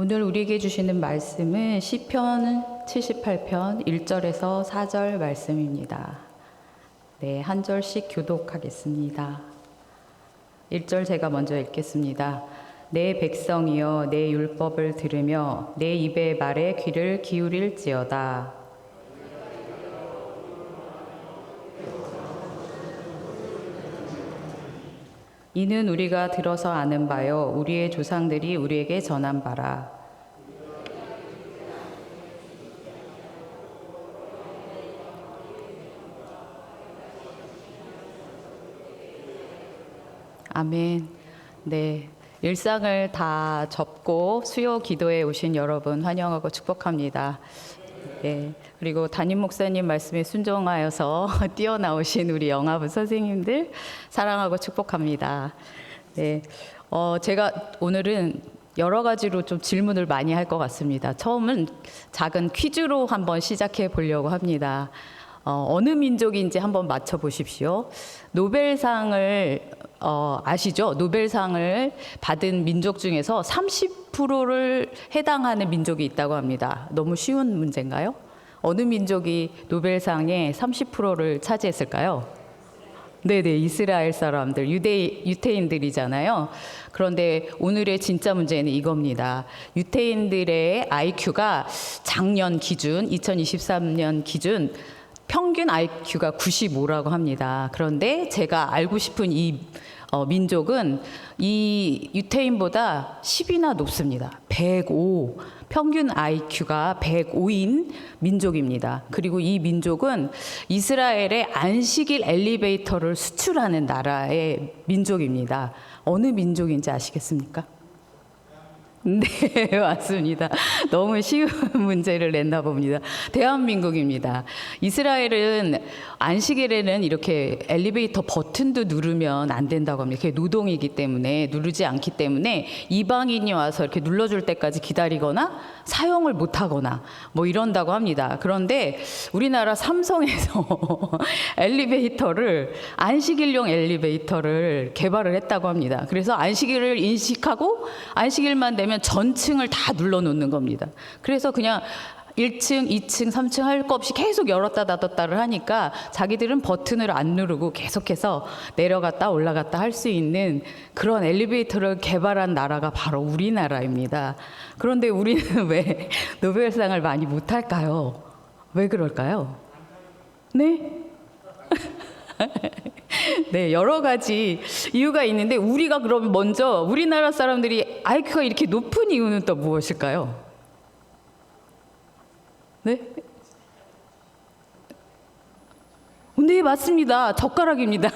오늘 우리에게 주시는 말씀은 시편 78편 1절에서 4절 말씀입니다. 네, 한 절씩 교독하겠습니다. 1절 제가 먼저 읽겠습니다. 내 백성이여 내 율법을 들으며 내 입의 말에 귀를 기울일지어다. 이는 우리가 들어서 아는 바요 우리의 조상들이 우리에게 전한 바라. 아멘. 네, 일상을 다 접고 수요 기도에 오신 여러분 환영하고 축복합니다. 네, 그리고 담임 목사님 말씀에 순종하여서 뛰어나오신 우리 영화부 선생님들 사랑하고 축복합니다. 네, 제가 오늘은 여러 가지로 좀 질문을 많이 할 것 같습니다. 처음은 작은 퀴즈로 한번 시작해 보려고 합니다. 어느 민족인지 한번 맞춰 보십시오. 노벨상을 아시죠? 노벨상을 받은 민족 중에서 30%를 해당하는 민족이 있다고 합니다. 너무 쉬운 문제인가요? 어느 민족이 노벨상의 30%를 차지했을까요? 네네, 이스라엘 사람들, 유태인들이잖아요. 그런데 오늘의 진짜 문제는 이겁니다. 유태인들의 IQ가 작년 기준, 2023년 기준 평균 IQ가 95라고 합니다. 그런데 제가 알고 싶은 이 민족은 이 유태인보다 10이나 높습니다. 105. 평균 IQ가 105인 민족입니다. 그리고 이 민족은 이스라엘의 안식일 엘리베이터를 수출하는 나라의 민족입니다. 어느 민족인지 아시겠습니까? 네, 맞습니다. 너무 쉬운 문제를 냈나 봅니다. 대한민국입니다. 이스라엘은 안식일에는 이렇게 엘리베이터 버튼도 누르면 안 된다고 합니다. 그게 노동이기 때문에 누르지 않기 때문에 이방인이 와서 이렇게 눌러줄 때까지 기다리거나 사용을 못하거나 뭐 이런다고 합니다. 그런데 우리나라 삼성에서 엘리베이터를 안식일용 엘리베이터를 개발을 했다고 합니다. 그래서 안식일을 인식하고 안식일만 되면 전층을 다 눌러놓는 겁니다. 그래서 그냥 1층, 2층, 3층 할 거 없이 계속 열었다 닫았다를 하니까 자기들은 버튼을 안 누르고 계속해서 내려갔다 올라갔다 할 수 있는 그런 엘리베이터를 개발한 나라가 바로 우리나라입니다. 그런데 우리는 왜 노벨상을 많이 못할까요? 왜 그럴까요? 네? 네, 여러 가지 이유가 있는데 우리가 그럼 먼저 우리나라 사람들이 IQ가 이렇게 높은 이유는 또 무엇일까요? 네? 네, 맞습니다. 젓가락입니다.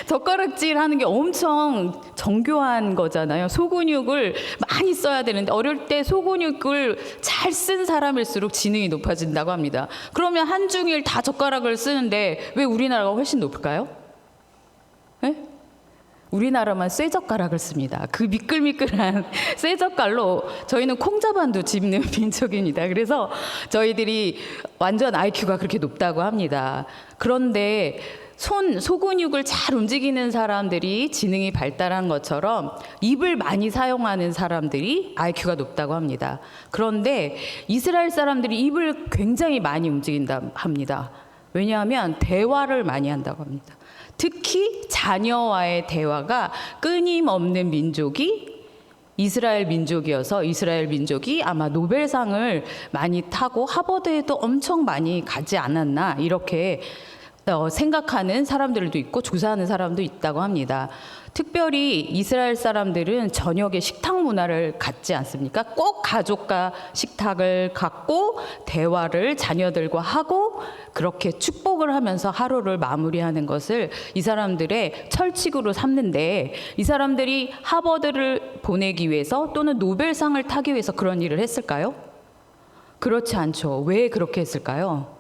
젓가락질 하는 게 엄청 정교한 거잖아요. 소근육을 많이 써야 되는데 어릴 때 소근육을 잘 쓴 사람일수록 지능이 높아진다고 합니다. 그러면 한중일 다 젓가락을 쓰는데 왜 우리나라가 훨씬 높을까요? 네? 우리나라만 쇠젓가락을 씁니다. 그 미끌미끌한 쇠젓갈로 저희는 콩자반도 집는 민족입니다. 그래서 저희들이 완전 IQ가 그렇게 높다고 합니다. 그런데 소근육을 잘 움직이는 사람들이 지능이 발달한 것처럼 입을 많이 사용하는 사람들이 IQ가 높다고 합니다. 그런데 이스라엘 사람들이 입을 굉장히 많이 움직인다 합니다. 왜냐하면 대화를 많이 한다고 합니다. 특히 자녀와의 대화가 끊임없는 민족이 이스라엘 민족이어서 이스라엘 민족이 아마 노벨상을 많이 타고 하버드에도 엄청 많이 가지 않았나 이렇게 생각하는 사람들도 있고 조사하는 사람도 있다고 합니다. 특별히 이스라엘 사람들은 저녁에 식탁 문화를 갖지 않습니까? 꼭 가족과 식탁을 갖고 대화를 자녀들과 하고 그렇게 축복을 하면서 하루를 마무리하는 것을 이 사람들의 철칙으로 삼는데 이 사람들이 하버드를 보내기 위해서 또는 노벨상을 타기 위해서 그런 일을 했을까요? 그렇지 않죠. 왜 그렇게 했을까요?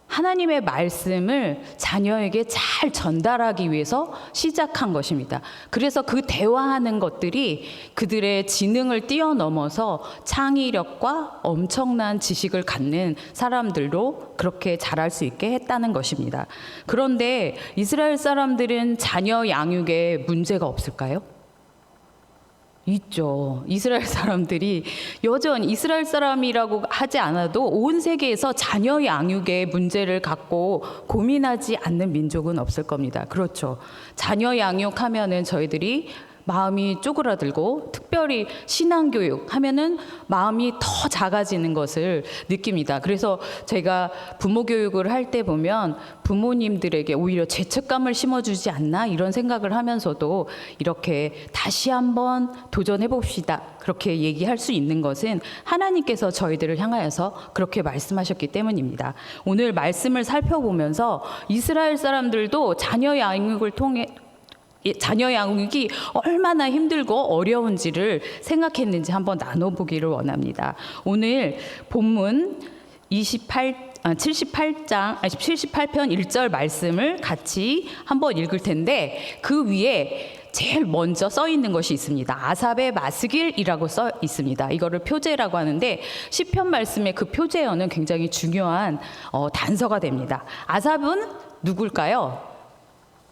하나님의 말씀을 자녀에게 잘 전달하기 위해서 시작한 것입니다. 그래서 그 대화하는 것들이 그들의 지능을 뛰어넘어서 창의력과 엄청난 지식을 갖는 사람들로 그렇게 자랄 수 있게 했다는 것입니다. 그런데 이스라엘 사람들은 자녀 양육에 문제가 없을까요? 있죠. 이스라엘 사람들이 여전히 이스라엘 사람이라고 하지 않아도 온 세계에서 자녀 양육의 문제를 갖고 고민하지 않는 민족은 없을 겁니다. 그렇죠. 자녀 양육하면은 저희들이 마음이 쪼그라들고 특별히 신앙교육 하면은 마음이 더 작아지는 것을 느낍니다. 그래서 제가 부모 교육을 할 때 보면 부모님들에게 오히려 죄책감을 심어주지 않나 이런 생각을 하면서도 이렇게 다시 한번 도전해 봅시다. 그렇게 얘기할 수 있는 것은 하나님께서 저희들을 향하여서 그렇게 말씀하셨기 때문입니다. 오늘 말씀을 살펴보면서 이스라엘 사람들도 자녀 양육이 얼마나 힘들고 어려운지를 생각했는지 한번 나눠보기를 원합니다. 오늘 본문 78편 1절 말씀을 같이 한번 읽을 텐데 그 위에 제일 먼저 써 있는 것이 있습니다. 아삽의 마스길이라고 써 있습니다. 이거를 표제라고 하는데 시편 말씀의 그 표제어는 굉장히 중요한 단서가 됩니다. 아삽은 누굴까요?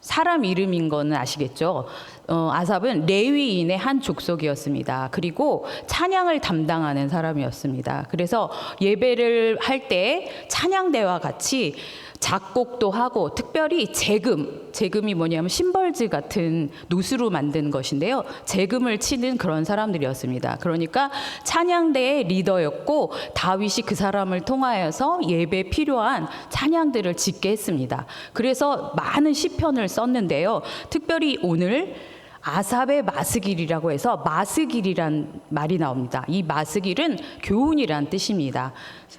사람 이름인 거는 아시겠죠? 아삽은 레위인의 한 족속이었습니다. 그리고 찬양을 담당하는 사람이었습니다. 그래서 예배를 할 때 찬양대와 같이 작곡도 하고 특별히 재금이 뭐냐면 심벌즈 같은 노수로 만든 것인데요. 재금을 치는 그런 사람들이었습니다. 그러니까 찬양대의 리더였고 다윗이 그 사람을 통하여서 예배에 필요한 찬양들을 짓게 했습니다. 그래서 많은 시편을 썼는데요. 특별히 오늘 아삽의 마스길이라고 해서 마스길이란 말이 나옵니다. 이 마스길은 교훈이란 뜻입니다.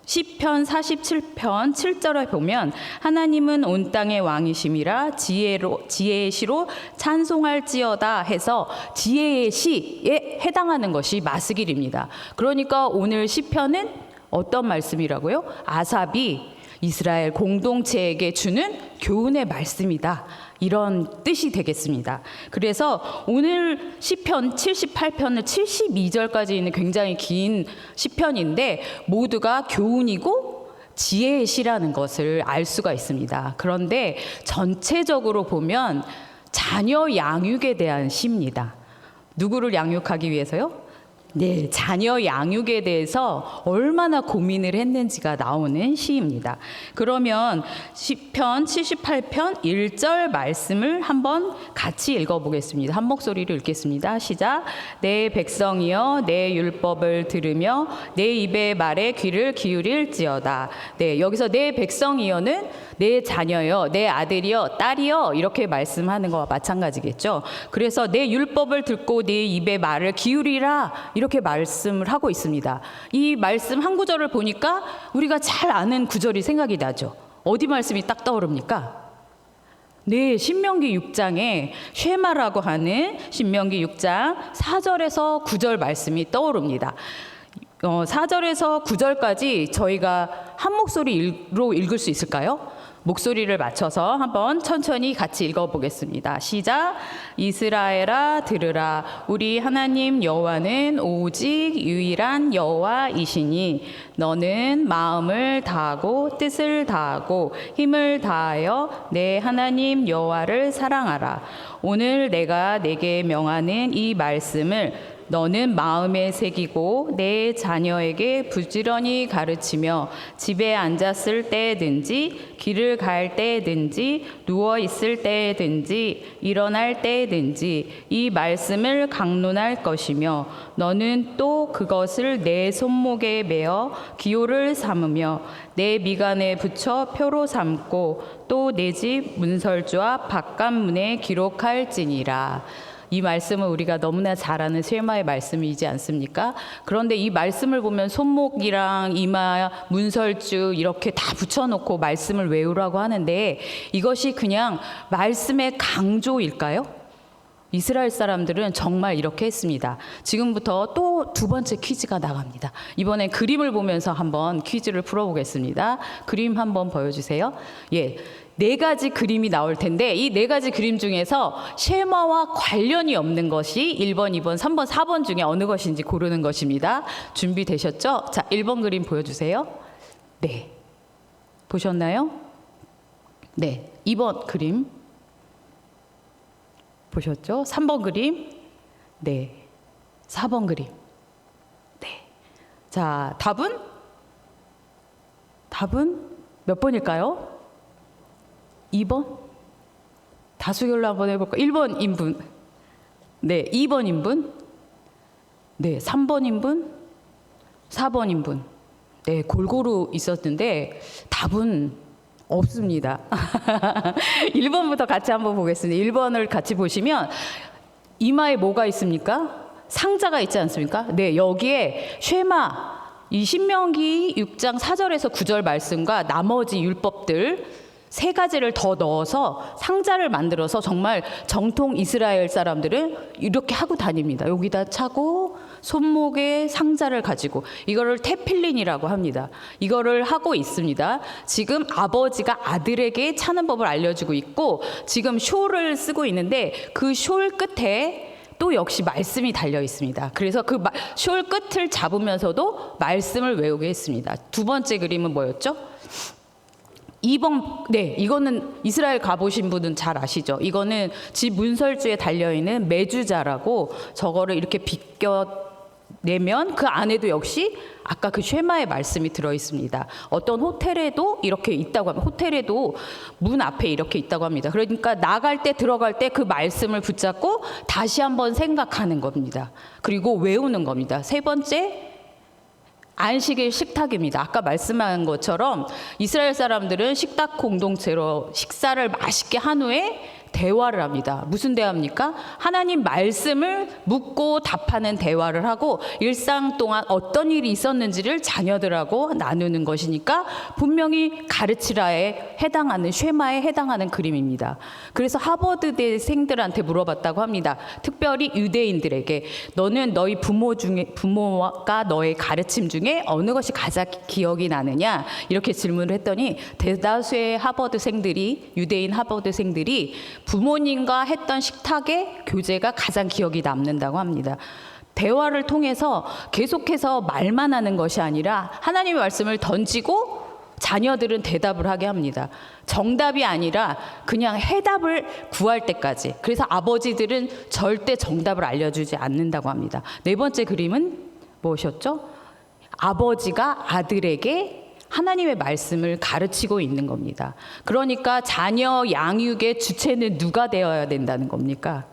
시편 47편 7절에 보면 하나님은 온 땅의 왕이심이라 지혜의 시로 찬송할지어다 해서 지혜의 시에 해당하는 것이 마스길입니다. 그러니까 오늘 시편은 어떤 말씀이라고요? 아삽이 이스라엘 공동체에게 주는 교훈의 말씀이다. 이런 뜻이 되겠습니다. 그래서 오늘 시편 78편은 72절까지 있는 굉장히 긴 시편인데 모두가 교훈이고 지혜의 시라는 것을 알 수가 있습니다. 그런데 전체적으로 보면 자녀 양육에 대한 시입니다. 누구를 양육하기 위해서요? 네, 자녀 양육에 대해서 얼마나 고민을 했는지가 나오는 시입니다. 그러면 시편 78편 1절 말씀을 한번 같이 읽어보겠습니다. 한 목소리로 읽겠습니다. 시작. 내 백성이여 내 율법을 들으며 내 입의 말에 귀를 기울일지어다. 네, 여기서 내 백성이여는 내 자녀여, 내 아들이여, 딸이여 이렇게 말씀하는 것과 마찬가지겠죠. 그래서 내 율법을 듣고 내 입의 말을 기울이라 이렇게 말씀을 하고 있습니다. 이 말씀 한 구절을 보니까 우리가 잘 아는 구절이 생각이 나죠. 어디 말씀이 딱 떠오릅니까? 네, 신명기 6장에 쉐마라고 하는 신명기 6장 4절에서 9절 말씀이 떠오릅니다. 4절에서 9절까지 저희가 한 목소리로 읽을 수 있을까요? 목소리를 맞춰서 한번 천천히 같이 읽어보겠습니다. 시작. 이스라엘아 들으라. 우리 하나님 여호와는 오직 유일한 여호와이시니 너는 마음을 다하고 뜻을 다하고 힘을 다하여 내 하나님 여호와를 사랑하라. 오늘 내가 내게 명하는 이 말씀을 너는 마음에 새기고 내 자녀에게 부지런히 가르치며 집에 앉았을 때든지 길을 갈 때든지 누워 있을 때든지 일어날 때든지 이 말씀을 강론할 것이며 너는 또 그것을 내 손목에 매어 기호를 삼으며 내 미간에 붙여 표로 삼고 또 내 집 문설주와 바깥문에 기록할지니라. 이 말씀은 우리가 너무나 잘 아는 쉐마의 말씀이지 않습니까? 그런데 이 말씀을 보면 손목이랑 이마, 문설주 이렇게 다 붙여놓고 말씀을 외우라고 하는데 이것이 그냥 말씀의 강조일까요? 이스라엘 사람들은 정말 이렇게 했습니다. 지금부터 또 두 번째 퀴즈가 나갑니다. 이번엔 그림을 보면서 한번 퀴즈를 풀어보겠습니다. 그림 한번 보여주세요. 예. 4가지 그림이 나올 텐데 이 4가지 그림 중에서 쉐마와 관련이 없는 것이 1번, 2번, 3번, 4번 중에 어느 것인지 고르는 것입니다. 준비되셨죠? 자, 1번 그림 보여주세요. 네. 보셨나요? 네. 2번 그림 보셨죠? 3번 그림. 네. 4번 그림. 네. 자, 답은 몇 번일까요? 2번? 다수결로 한번 해볼까요? 1번 인분. 네, 2번 인분. 네, 3번 인분. 4번 인분. 네, 골고루 있었는데 답은 없습니다. 1번부터 같이 한번 보겠습니다. 1번을 같이 보시면 이마에 뭐가 있습니까? 상자가 있지 않습니까? 네, 여기에 쉐마, 이 신명기 6장 4절에서 9절 말씀과 나머지 율법들 3가지를 더 넣어서 상자를 만들어서 정말 정통 이스라엘 사람들은 이렇게 하고 다닙니다. 여기다 차고 손목에 상자를 가지고 이거를 테필린이라고 합니다. 이거를 하고 있습니다. 지금 아버지가 아들에게 차는 법을 알려주고 있고 지금 숄을 쓰고 있는데 그 숄 끝에 또 역시 말씀이 달려 있습니다. 그래서 그 숄 끝을 잡으면서도 말씀을 외우게 했습니다. 두 번째 그림은 뭐였죠? 2번, 네, 이거는 이스라엘 가보신 분은 잘 아시죠? 이거는 집 문설주에 달려있는 메주자라고 저거를 이렇게 비껴내면 그 안에도 역시 아까 그 쉐마의 말씀이 들어있습니다. 어떤 호텔에도 이렇게 있다고 합니다. 호텔에도 문 앞에 이렇게 있다고 합니다. 그러니까 나갈 때 들어갈 때 그 말씀을 붙잡고 다시 한번 생각하는 겁니다. 그리고 외우는 겁니다. 3번째, 안식일 식탁입니다. 아까 말씀한 것처럼 이스라엘 사람들은 식탁 공동체로 식사를 맛있게 한 후에 대화를 합니다. 무슨 대화입니까? 하나님 말씀을 묻고 답하는 대화를 하고 일상 동안 어떤 일이 있었는지를 자녀들하고 나누는 것이니까 분명히 가르치라에 해당하는 쉐마에 해당하는 그림입니다. 그래서 하버드대생들한테 물어봤다고 합니다. 특별히 유대인들에게 너는 너희 부모가 너의 가르침 중에 어느 것이 가장 기억이 나느냐 이렇게 질문을 했더니 대다수의 하버드생들이 유대인 하버드생들이 부모님과 했던 식탁의 교제가 가장 기억이 남는다고 합니다. 대화를 통해서 계속해서 말만 하는 것이 아니라 하나님의 말씀을 던지고 자녀들은 대답을 하게 합니다. 정답이 아니라 그냥 해답을 구할 때까지. 그래서 아버지들은 절대 정답을 알려주지 않는다고 합니다. 4번째 그림은 무엇이었죠? 아버지가 아들에게 하나님의 말씀을 가르치고 있는 겁니다. 그러니까 자녀 양육의 주체는 누가 되어야 된다는 겁니까?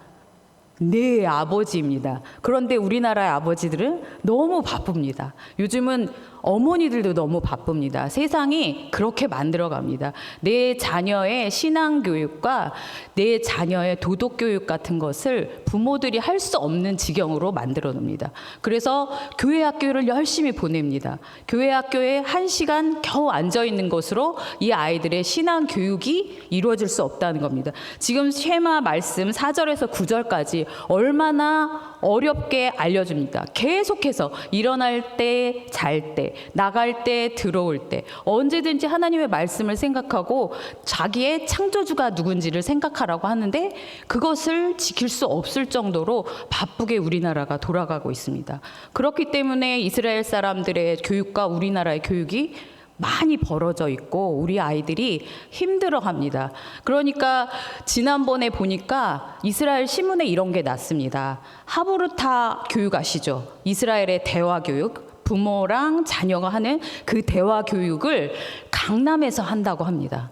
네, 아버지입니다. 그런데 우리나라의 아버지들은 너무 바쁩니다. 요즘은 어머니들도 너무 바쁩니다. 세상이 그렇게 만들어갑니다. 내 자녀의 신앙교육과 내 자녀의 도덕교육 같은 것을 부모들이 할 수 없는 지경으로 만들어 놓습니다. 그래서 교회 학교를 열심히 보냅니다. 교회 학교에 1시간 겨우 앉아있는 것으로 이 아이들의 신앙교육이 이루어질 수 없다는 겁니다. 지금 쉐마 말씀 4절에서 9절까지 얼마나 어렵게 알려줍니다. 계속해서 일어날 때, 잘 때, 나갈 때, 들어올 때 언제든지 하나님의 말씀을 생각하고 자기의 창조주가 누군지를 생각하라고 하는데 그것을 지킬 수 없을 정도로 바쁘게 우리나라가 돌아가고 있습니다. 그렇기 때문에 이스라엘 사람들의 교육과 우리나라의 교육이 많이 벌어져 있고 우리 아이들이 힘들어합니다. 그러니까 지난번에 보니까 이스라엘 신문에 이런 게 났습니다. 하브루타 교육 아시죠? 이스라엘의 대화 교육, 부모랑 자녀가 하는 그 대화 교육을 강남에서 한다고 합니다.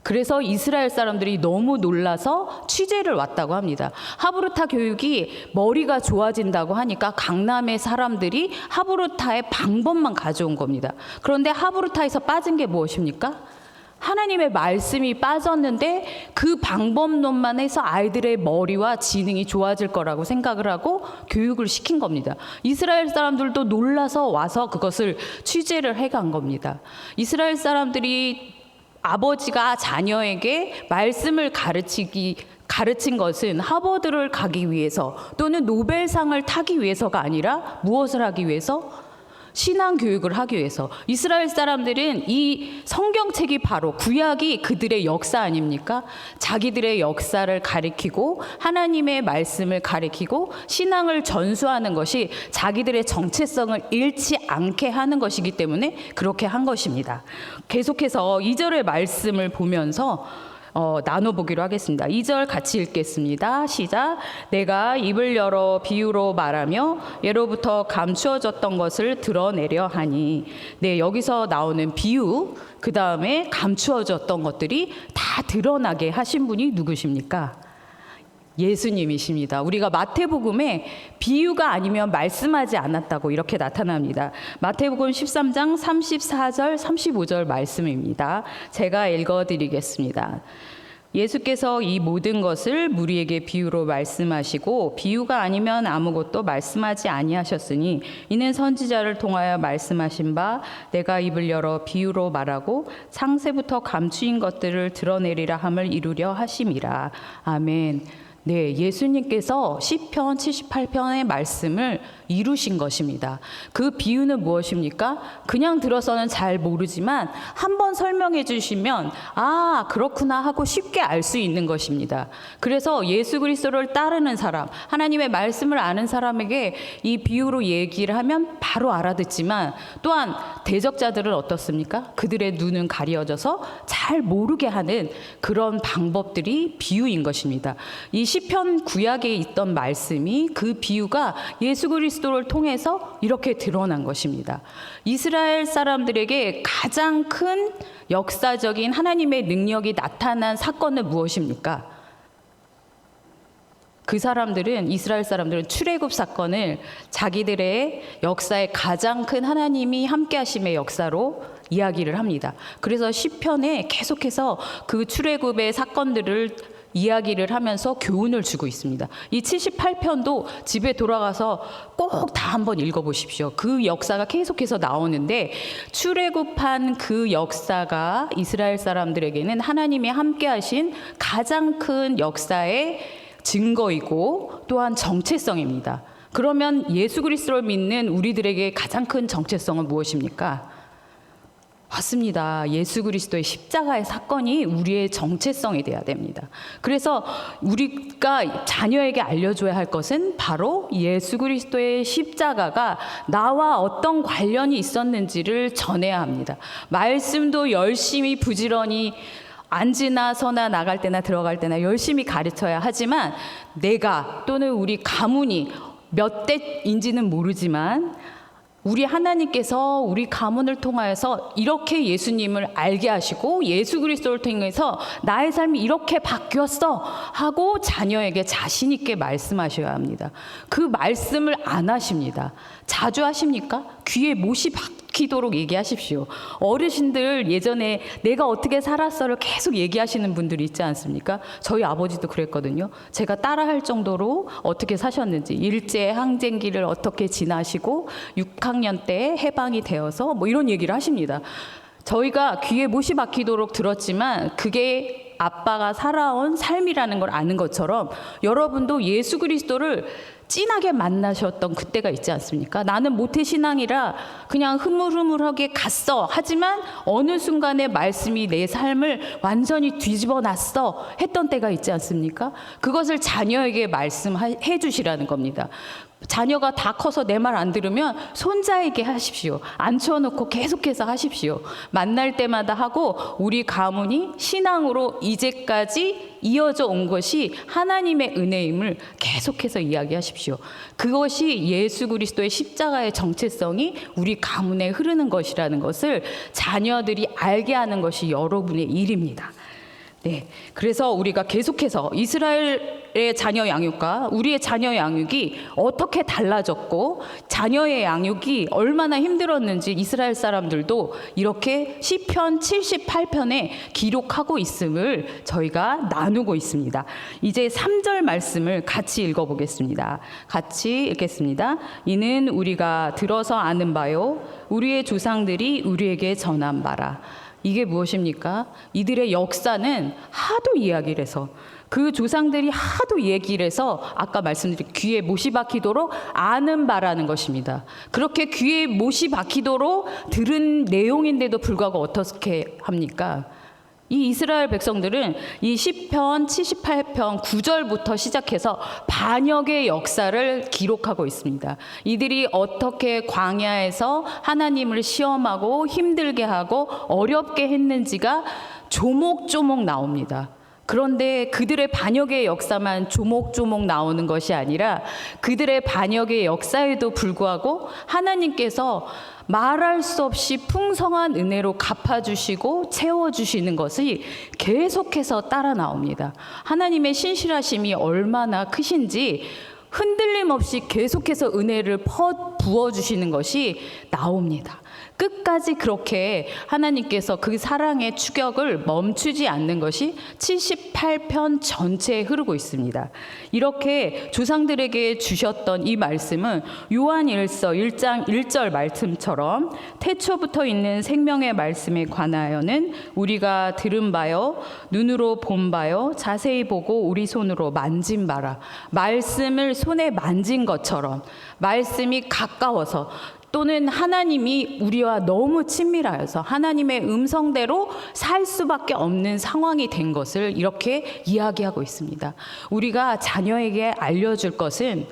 그래서 이스라엘 사람들이 너무 놀라서 취재를 왔다고 합니다. 하브루타 교육이 머리가 좋아진다고 하니까 강남의 사람들이 하브루타의 방법만 가져온 겁니다. 그런데 하브루타에서 빠진 게 무엇입니까? 하나님의 말씀이 빠졌는데 그 방법론만 해서 아이들의 머리와 지능이 좋아질 거라고 생각을 하고 교육을 시킨 겁니다. 이스라엘 사람들도 놀라서 와서 그것을 취재를 해간 겁니다. 이스라엘 사람들이 아버지가 자녀에게 말씀을 가르친 것은 하버드를 가기 위해서 또는 노벨상을 타기 위해서가 아니라 무엇을 하기 위해서? 신앙 교육을 하기 위해서. 이스라엘 사람들은 이 성경책이 바로 구약이 그들의 역사 아닙니까? 자기들의 역사를 가리키고 하나님의 말씀을 가리키고 신앙을 전수하는 것이 자기들의 정체성을 잃지 않게 하는 것이기 때문에 그렇게 한 것입니다. 계속해서 2절의 말씀을 보면서 나눠보기로 하겠습니다. 2절 같이 읽겠습니다. 시작. 내가 입을 열어 비유로 말하며 예로부터 감추어졌던 것을 드러내려 하니. 네, 여기서 나오는 비유, 그 다음에 감추어졌던 것들이 다 드러나게 하신 분이 누구십니까? 예수님이십니다. 우리가 마태복음에 비유가 아니면 말씀하지 않았다고 이렇게 나타납니다. 마태복음 13장 34절 35절 말씀입니다. 제가 읽어드리겠습니다. 예수께서 이 모든 것을 무리에게 비유로 말씀하시고 비유가 아니면 아무것도 말씀하지 아니하셨으니 이는 선지자를 통하여 말씀하신 바 내가 입을 열어 비유로 말하고 창세부터 감추인 것들을 드러내리라 함을 이루려 하심이라. 아멘. 네, 예수님께서 시편 78편의 말씀을 이루신 것입니다. 그 비유는 무엇입니까? 그냥 들어서는 잘 모르지만 한번 설명해 주시면 아, 그렇구나 하고 쉽게 알 수 있는 것입니다. 그래서 예수 그리스도를 따르는 사람, 하나님의 말씀을 아는 사람에게 이 비유로 얘기를 하면 바로 알아듣지만 또한 대적자들은 어떻습니까? 그들의 눈은 가려져서 잘 모르게 하는 그런 방법들이 비유인 것입니다. 이 시편 구약에 있던 말씀이 그 비유가 예수 그리스도를 통해서 이렇게 드러난 것입니다. 이스라엘 사람들에게 가장 큰 역사적인 하나님의 능력이 나타난 사건은 무엇입니까? 그 사람들은, 이스라엘 사람들은 출애굽 사건을 자기들의 역사의 가장 큰 하나님이 함께 하심의 역사로 이야기를 합니다. 그래서 시편에 계속해서 그 출애굽의 사건들을 이야기를 하면서 교훈을 주고 있습니다. 이 78편도 집에 돌아가서 꼭 다 한번 읽어보십시오. 그 역사가 계속해서 나오는데 출애굽한 그 역사가 이스라엘 사람들에게는 하나님이 함께 하신 가장 큰 역사의 증거이고 또한 정체성입니다. 그러면 예수 그리스도를 믿는 우리들에게 가장 큰 정체성은 무엇입니까? 맞습니다. 예수 그리스도의 십자가의 사건이 우리의 정체성이 되어야 됩니다. 그래서 우리가 자녀에게 알려줘야 할 것은 바로 예수 그리스도의 십자가가 나와 어떤 관련이 있었는지를 전해야 합니다. 말씀도 열심히 부지런히 앉으나 서나 나갈 때나 들어갈 때나 열심히 가르쳐야 하지만 내가 또는 우리 가문이 몇 대인지는 모르지만 우리 하나님께서 우리 가문을 통하여서 이렇게 예수님을 알게 하시고 예수 그리스도를 통해서 나의 삶이 이렇게 바뀌었어 하고 자녀에게 자신 있게 말씀하셔야 합니다. 그 말씀을 안 하십니다. 자주 하십니까? 귀에 못이 박히도록 얘기하십시오. 어르신들 예전에 내가 어떻게 살았어를 계속 얘기하시는 분들이 있지 않습니까? 저희 아버지도 그랬거든요. 제가 따라할 정도로 어떻게 사셨는지, 일제 항쟁기를 어떻게 지나시고 6학년 때 해방이 되어서 뭐 이런 얘기를 하십니다. 저희가 귀에 못이 박히도록 들었지만 그게 아빠가 살아온 삶이라는 걸 아는 것처럼 여러분도 예수 그리스도를 진하게 만나셨던 그때가 있지 않습니까? 나는 모태신앙이라 그냥 흐물흐물하게 갔어. 하지만 어느 순간에 말씀이 내 삶을 완전히 뒤집어 놨어 했던 때가 있지 않습니까? 그것을 자녀에게 말씀해 주시라는 겁니다. 자녀가 다 커서 내 말 안 들으면 손자에게 하십시오. 앉혀놓고 계속해서 하십시오. 만날 때마다 하고 우리 가문이 신앙으로 이제까지 이어져 온 것이 하나님의 은혜임을 계속해서 이야기하십시오. 그것이 예수 그리스도의 십자가의 정체성이 우리 가문에 흐르는 것이라는 것을 자녀들이 알게 하는 것이 여러분의 일입니다. 네, 그래서 우리가 계속해서 이스라엘의 자녀 양육과 우리의 자녀 양육이 어떻게 달라졌고 자녀의 양육이 얼마나 힘들었는지 이스라엘 사람들도 이렇게 시편 78편에 기록하고 있음을 저희가 나누고 있습니다. 이제 3절 말씀을 같이 읽어보겠습니다. 같이 읽겠습니다. 이는 우리가 들어서 아는 바요 우리의 조상들이 우리에게 전한 바라. 이게 무엇입니까? 이들의 역사는 하도 이야기를 해서 그 조상들이 하도 얘기를 해서 아까 말씀드린 귀에 못이 박히도록 아는 바라는 것입니다. 그렇게 귀에 못이 박히도록 들은 내용인데도 불구하고 어떻게 합니까? 이 이스라엘 백성들은 이 시편 78편 9절부터 시작해서 반역의 역사를 기록하고 있습니다. 이들이 어떻게 광야에서 하나님을 시험하고 힘들게 하고 어렵게 했는지가 조목조목 나옵니다. 그런데 그들의 반역의 역사만 조목조목 나오는 것이 아니라 그들의 반역의 역사에도 불구하고 하나님께서 말할 수 없이 풍성한 은혜로 갚아주시고 채워주시는 것이 계속해서 따라 나옵니다. 하나님의 신실하심이 얼마나 크신지 흔들림 없이 계속해서 은혜를 부어주시는 것이 나옵니다. 끝까지 그렇게 하나님께서 그 사랑의 추격을 멈추지 않는 것이 78편 전체에 흐르고 있습니다. 이렇게 조상들에게 주셨던 이 말씀은 요한일서 1장 1절 말씀처럼 태초부터 있는 생명의 말씀에 관하여는 우리가 들은 바요 눈으로 본 바요 자세히 보고 우리 손으로 만진 바라. 말씀을 손에 만진 것처럼 말씀이 가까워서 또는 하나님이 우리와 너무 친밀하여서 하나님의 음성대로 살 수밖에 없는 상황이 된 것을 이렇게 이야기하고 있습니다. 우리가 자녀에게 알려줄 것은,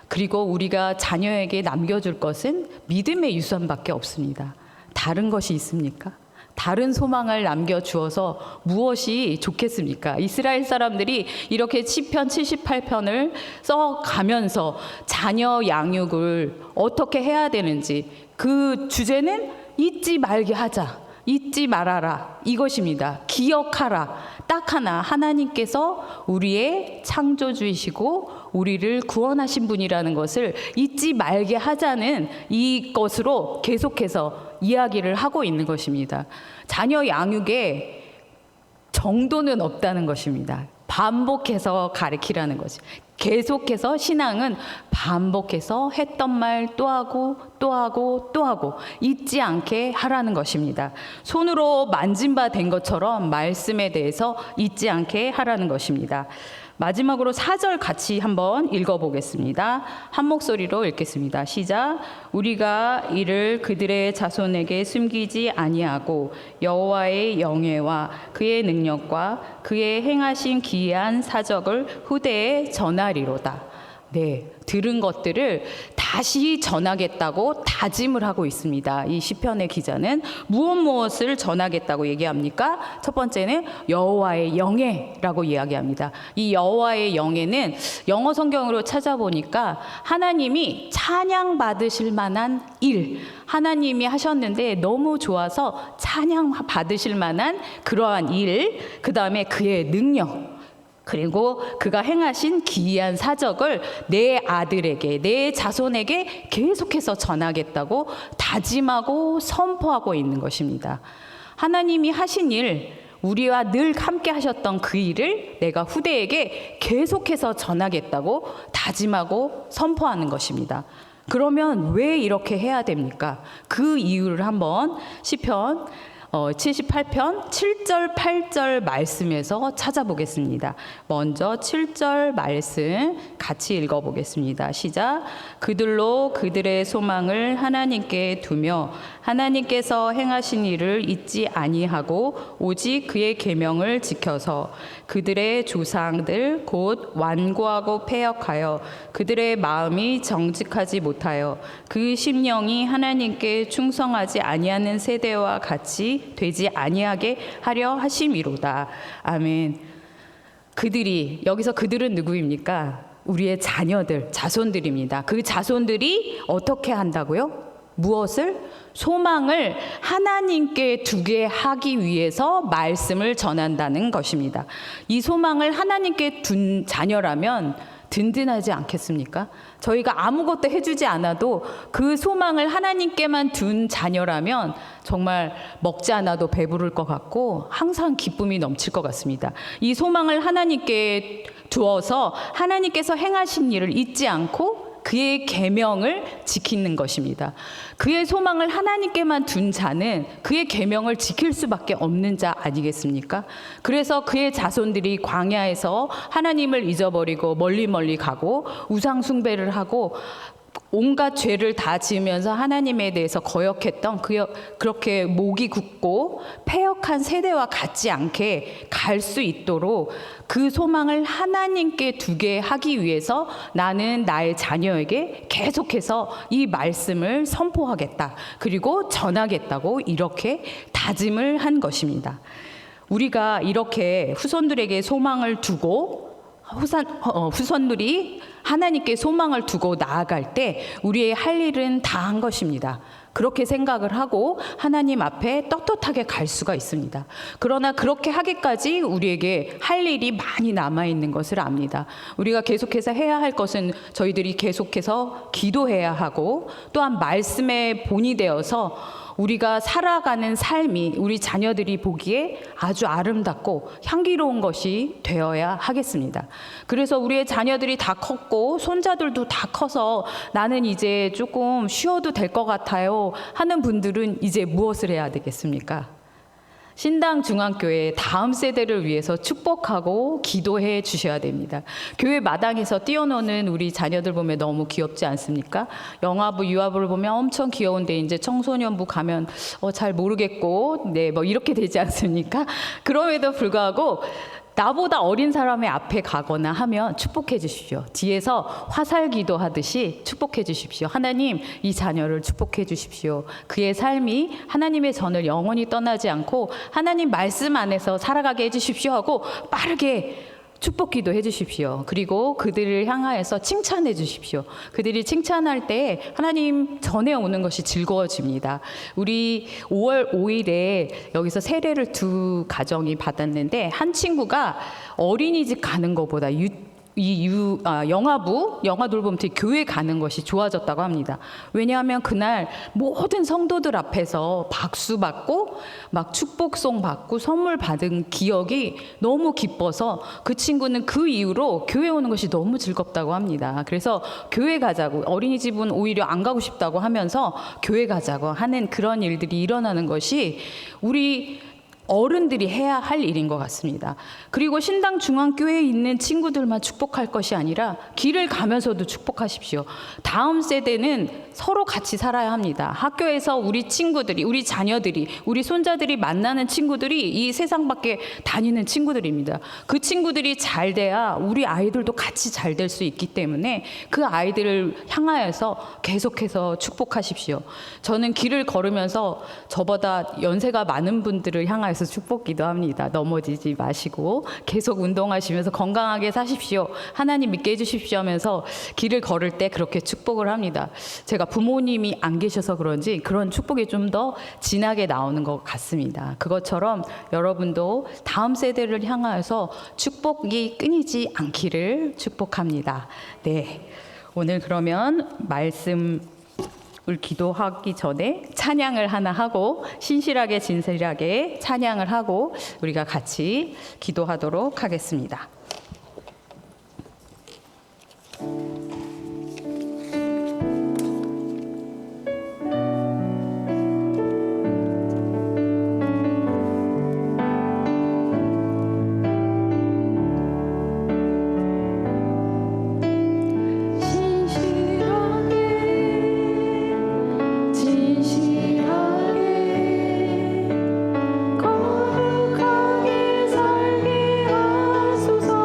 그리고 우리가 자녀에게 남겨줄 것은 믿음의 유산밖에 없습니다. 다른 것이 있습니까? 다른 소망을 남겨주어서 무엇이 좋겠습니까? 이스라엘 사람들이 이렇게 시편 78편을 써가면서 자녀 양육을 어떻게 해야 되는지, 그 주제는 잊지 말게 하자, 잊지 말아라, 이것입니다. 기억하라. 딱 하나, 하나님께서 우리의 창조주이시고 우리를 구원하신 분이라는 것을 잊지 말게 하자는 이것으로 계속해서 이야기를 하고 있는 것입니다. 자녀 양육에 정도는 없다는 것입니다. 반복해서 가르치라는 거죠. 계속해서 신앙은 반복해서 했던 말 또 하고 또 하고 또 하고 잊지 않게 하라는 것입니다. 손으로 만진 바 된 것처럼 말씀에 대해서 잊지 않게 하라는 것입니다. 마지막으로 4절 같이 한번 읽어보겠습니다. 한 목소리로 읽겠습니다. 시작. 우리가 이를 그들의 자손에게 숨기지 아니하고 여호와의 영예와 그의 능력과 그의 행하신 기이한 사적을 후대에 전하리로다. 네, 들은 것들을 다시 전하겠다고 다짐을 하고 있습니다. 이 시편의 기자는 무엇을 전하겠다고 얘기합니까? 첫 번째는 여호와의 영예라고 이야기합니다. 이 여호와의 영예는 영어 성경으로 찾아보니까 하나님이 찬양 받으실 만한 일, 하나님이 하셨는데 너무 좋아서 찬양 받으실 만한 그러한 일, 그 다음에 그의 능력, 그리고 그가 행하신 기이한 사적을 내 아들에게, 내 자손에게 계속해서 전하겠다고 다짐하고 선포하고 있는 것입니다. 하나님이 하신 일, 우리와 늘 함께 하셨던 그 일을 내가 후대에게 계속해서 전하겠다고 다짐하고 선포하는 것입니다. 그러면 왜 이렇게 해야 됩니까? 그 이유를 한번 시편 78편 7절 8절 말씀에서 찾아보겠습니다. 먼저 7절 말씀 같이 읽어보겠습니다. 시작. 그들로 그들의 소망을 하나님께 두며 하나님께서 행하신 일을 잊지 아니하고 오직 그의 계명을 지켜서 그들의 조상들 곧 완고하고 패역하여 그들의 마음이 정직하지 못하여 그 심령이 하나님께 충성하지 아니하는 세대와 같이 되지 아니하게 하려 하심이로다. 아멘. 그들이, 여기서 그들은 누구입니까? 우리의 자녀들, 자손들입니다. 그 자손들이 어떻게 한다고요? 무엇을? 소망을 하나님께 두게 하기 위해서 말씀을 전한다는 것입니다. 이 소망을 하나님께 둔 자녀라면 든든하지 않겠습니까? 저희가 아무것도 해주지 않아도 그 소망을 하나님께만 둔 자녀라면 정말 먹지 않아도 배부를 것 같고 항상 기쁨이 넘칠 것 같습니다. 이 소망을 하나님께 두어서 하나님께서 행하신 일을 잊지 않고 그의 계명을 지키는 것입니다. 그의 소망을 하나님께만 둔 자는 그의 계명을 지킬 수밖에 없는 자 아니겠습니까? 그래서 그의 자손들이 광야에서 하나님을 잊어버리고 멀리 가고 우상 숭배를 하고 온갖 죄를 다 지으면서 하나님에 대해서 거역했던 그렇게 목이 굳고 패역한 세대와 같지 않게 갈 수 있도록 그 소망을 하나님께 두게 하기 위해서 나는 나의 자녀에게 계속해서 이 말씀을 선포하겠다. 그리고 전하겠다고 이렇게 다짐을 한 것입니다. 우리가 이렇게 후손들에게 소망을 두고 후손들이 하나님께 소망을 두고 나아갈 때 우리의 할 일은 다 한 것입니다. 그렇게 생각을 하고 하나님 앞에 떳떳하게 갈 수가 있습니다. 그러나 그렇게 하기까지 우리에게 할 일이 많이 남아있는 것을 압니다. 우리가 계속해서 해야 할 것은 저희들이 계속해서 기도해야 하고, 또한 말씀의 본이 되어서 우리가 살아가는 삶이 우리 자녀들이 보기에 아주 아름답고 향기로운 것이 되어야 하겠습니다. 그래서 우리의 자녀들이 다 컸고 손자들도 다 커서 나는 이제 조금 쉬어도 될 것 같아요 하는 분들은 이제 무엇을 해야 되겠습니까? 신당 중앙교회 다음 세대를 위해서 축복하고 기도해 주셔야 됩니다. 교회 마당에서 뛰어노는 우리 자녀들 보면 너무 귀엽지 않습니까? 영화부, 유아부를 보면 엄청 귀여운데 이제 청소년부 가면 잘 모르겠고, 네, 뭐 이렇게 되지 않습니까? 그럼에도 불구하고 나보다 어린 사람의 앞에 가거나 하면 축복해 주십시오. 뒤에서 화살 기도하듯이 축복해 주십시오. 하나님, 이 자녀를 축복해 주십시오. 그의 삶이 하나님의 전을 영원히 떠나지 않고 하나님 말씀 안에서 살아가게 해주십시오 하고 빠르게 축복 기도해 주십시오. 그리고 그들을 향하여서 칭찬해 주십시오. 그들이 칭찬할 때 하나님 전에 오는 것이 즐거워집니다. 우리 5월 5일에 여기서 세례를 2 가정이 받았는데, 한 친구가 어린이집 가는 것보다 영화 돌봄 교회 가는 것이 좋아졌다고 합니다. 왜냐하면 그날 모든 성도들 앞에서 박수 받고 막 축복송 받고 선물 받은 기억이 너무 기뻐서 그 친구는 그 이후로 교회 오는 것이 너무 즐겁다고 합니다. 그래서 교회 가자고, 어린이집은 오히려 안 가고 싶다고 하면서 교회 가자고 하는 그런 일들이 일어나는 것이 우리 어른들이 해야 할 일인 것 같습니다. 그리고 신당 중앙교회에 있는 친구들만 축복할 것이 아니라 길을 가면서도 축복하십시오. 다음 세대는 서로 같이 살아야 합니다. 학교에서 우리 친구들이, 우리 자녀들이, 우리 손자들이 만나는 친구들이 이 세상 밖에 다니는 친구들입니다. 그 친구들이 잘 돼야 우리 아이들도 같이 잘 될 수 있기 때문에 그 아이들을 향하여서 계속해서 축복하십시오. 저는 길을 걸으면서 저보다 연세가 많은 분들을 향하여서 축복 기도합니다. 넘어지지 마시고 계속 운동하시면서 건강하게 사십시오. 하나님 믿게 해주십시오 하면서 길을 걸을 때 그렇게 축복을 합니다. 제가 부모님이 안 계셔서 그런지 그런 축복이 좀 더 진하게 나오는 것 같습니다. 그것처럼 여러분도 다음 세대를 향하여서 축복이 끊이지 않기를 축복합니다. 네, 오늘 그러면 말씀 기도하기 전에 찬양을 하나 하고, 신실하게 진실하게 찬양을 하고 우리가 같이 기도하도록 하겠습니다. 거룩하게 살게 하소서.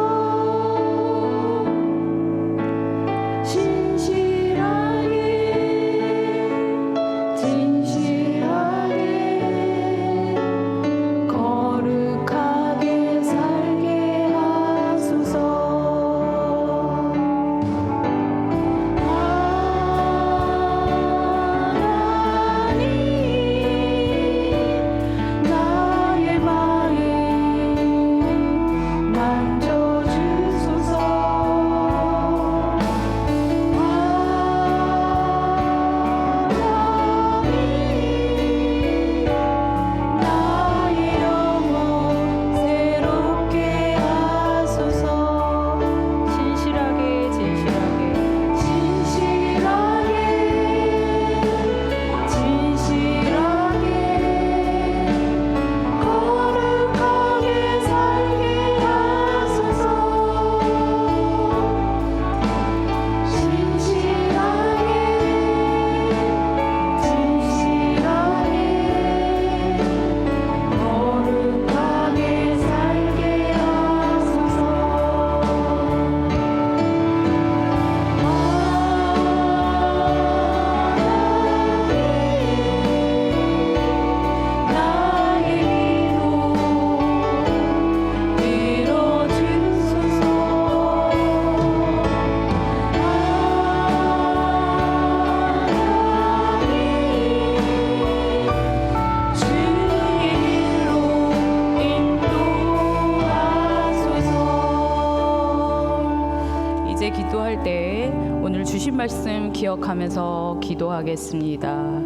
말씀 기억하면서 기도하겠습니다.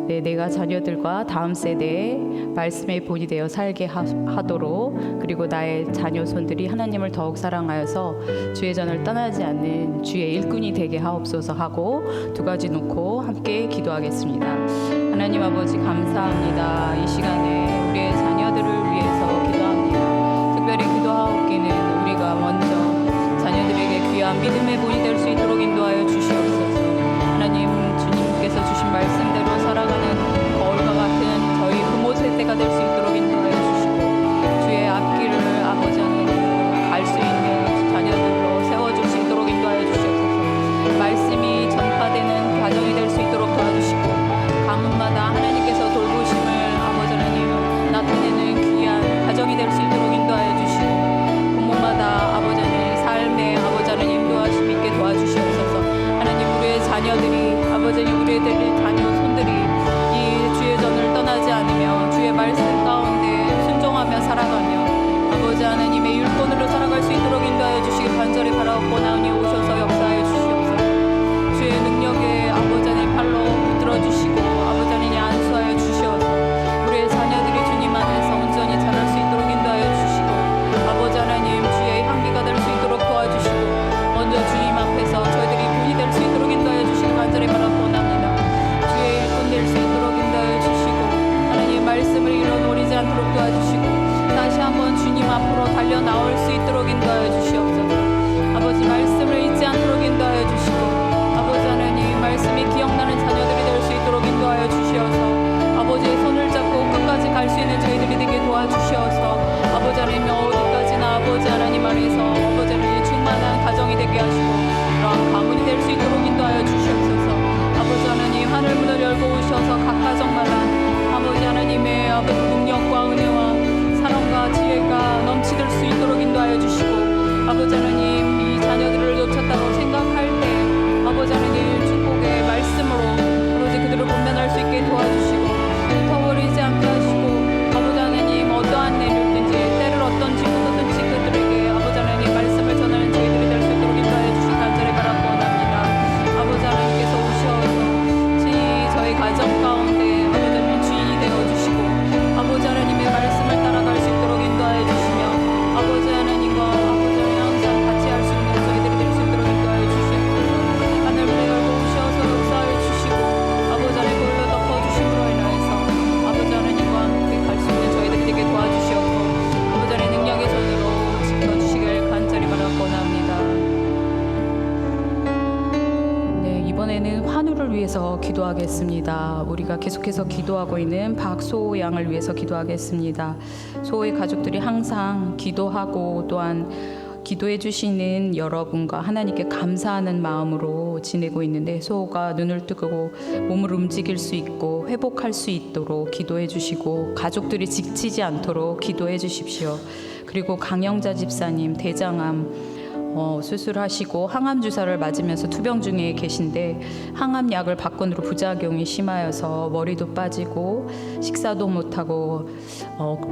네, 내가 자녀들과 다음 세대에 말씀의 본이 되어 살게 하도록, 그리고 나의 자녀손들이 하나님을 더욱 사랑하여서 주의 전을 떠나지 않는 주의 일꾼이 되게 하옵소서 하고 두 가지 놓고 함께 기도하겠습니다. 하나님 아버지 감사합니다. 이 시간에 우리의 자녀들을 위해서 기도합니다. 특별히 기도하옵기는 우리가 먼저 자녀들에게 귀한 믿음의 본이 될 수 있도록 인도하여 주시옵소서. 하나님, 주님께서 주신 말씀대로 살아가는 거울과 같은 저희 부모 세대가 될 수 있도록 인도하여 주시고, 주의 앞길을 아버지 하나님 갈 수 있는 자녀들로 세워줄 수 있도록 인도하여 주시옵소서. 말씀이 전파되는 가정이 될 수 있도록 도와주시고, 가문마다 하나님께서 돌보심을 아버지 하나님 나타내는 귀한 가정이 될 수 있도록 인도하여 주시고, 부모마다 아버지 하나님 삶의 아버지 하나님 인도하심 있게 도와주시옵소서. 하나님, 우리의 자녀들이 아버지 하나님 우리의 자녀 손들이 이 주의 전을 떠나지 않으며 주의 말씀 가운데 순종하며 살아가며 아버지 하나님의 율법으로 살아갈 수 있도록 인도하여 주시기 간절히 바라옵고나오니 오셔서 역사하여 주시옵소서. 주의 능력에 아버지 하나님 팔로 붙들어 주시고 아버지 하나님 안수하여 주시옵소서. 우리의 자녀들이 주님 안에서 온전히 자랄 수 있도록 인도하여 주시고, 아버지 하나님 주의 향기가 될 수 있도록 도와주시고, 먼저 주님 앞에서 저희들이 본이 될 수 있도록 인도하여 주시기 간절히 바라옵고나옵니다. 주의 일꾼 될 수 있도록 인도하여 주시고, 하나님의 말씀을 잃어버리지 않도록 도와주시고, 다시 한번 주님 앞으로 달려 나올 수 있도록 인도하여 주시옵소서. 아버지 말씀을 잊지 않도록 인도하여 주시고, 아버지 하나님 말씀이 기억나는 자녀들이 될 수 있도록 인도하여 주시어서 아버지의 손을 잡고 끝까지 갈 수 있는 저희들이 되게 도와주시어서 아버지 하나님 어디까지나 아버지 하나님 안에서 아버지 하나님 충만한 가정이 되게 하시고 그러한 가문이 될 수 있도록 인도하여 주시옵소서. 아버지 하나님 하늘 문을 열고 오셔서 각 가정마다 아버지 하나님의 아버지 능력과 은혜와 사랑과 지혜가 넘치들 수 있도록 인도하여 주시고, 아버지 하나님 이 자녀들을 놓쳤다고 생각할 때 아버지 하나님 축복의 말씀으로 아버지 그들을 분별할 수 있게 도와주시고 흩어버리지 않게 하시고, 아버지 하나님 어떠한 일이든지 때를 어떤 친구든지 그들에게 아버지 하나님 말씀을 전하는 저희들이 될 수 있도록 인도하여 주시기 간절히 바라옵고나옵니다. 아버지 하나님께서 오셔서 친히 저희 가정 가운데 아버지 하나님 주인이 되어주시고 아버지 하나님의 말씀을 따라갈 수 있도록 인도하여 주시며, 아버지 하나님과 아버지 하나님 항상 같이 할 수 있는 저희들이 될 수 있도록 인도하여 주시옵소서. 하늘 문을 열고 오셔서 역사하여 주시고 아버지 하나님 볼로 덮어주심으로 인하여서 아버지 하나님과 함께 갈 수 있는 저희들이 되게 도와주시옵고, 아버지 하나님 능력의 손으로 지켜주시길 간절히 바라옵고나옵니다. 네, 이번에는 환우를 위해서 기도하겠습니다. 우리가 계속해서 기도하고 있는 박소호 양을 위해서 기도하겠습니다. 소호의 가족들이 항상 기도하고 또한 기도해 주시는 여러분과 하나님께 감사하는 마음으로 지내고 있는데, 소호가 눈을 뜨고 몸을 움직일 수 있고 회복할 수 있도록 기도해 주시고 가족들이 지치지 않도록 기도해 주십시오. 그리고 강영자 집사님 대장암 수술하시고 항암 주사를 맞으면서 투병 중에 계신데 항암 약을 바건으로 부작용이 심하여서 머리도 빠지고 식사도 못하고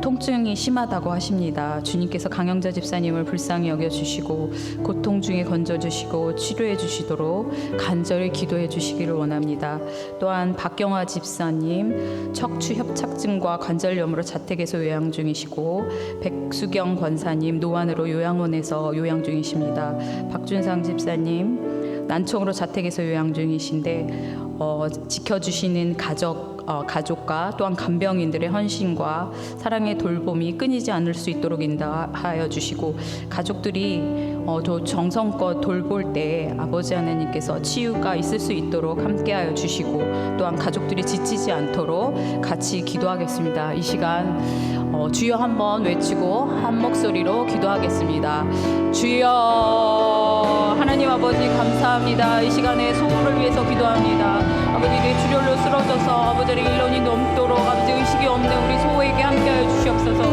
통증이 심하다고 하십니다. 주님께서 강영자 집사님을 불쌍히 여겨주시고 고통 중에 건져주시고 치료해 주시도록 간절히 기도해 주시기를 원합니다. 또한 박경화 집사님 척추 협착증과 관절염으로 자택에서 요양 중이시고, 백수경 권사님 노안으로 요양원에서 요양 중이십니다. 박준상 집사님 난청으로 자택에서 요양 중이신데 지켜주시는 가족과 또한 간병인들의 헌신과 사랑의 돌봄이 끊이지 않을 수 있도록 인도하여 주시고, 가족들이 정성껏 돌볼 때 아버지 하나님께서 치유가 있을 수 있도록 함께하여 주시고, 또한 가족들이 지치지 않도록 같이 기도하겠습니다. 이 시간 주여 한번 외치고 한 목소리로 기도하겠습니다. 주여. 하나님 아버지 감사합니다. 이 시간에 소호를 위해서 기도합니다. 아버지 뇌출혈로 쓰러져서 아버지의 1년이 넘도록 아버지 의식이 없는 우리 소호에게 함께하여 주시옵소서.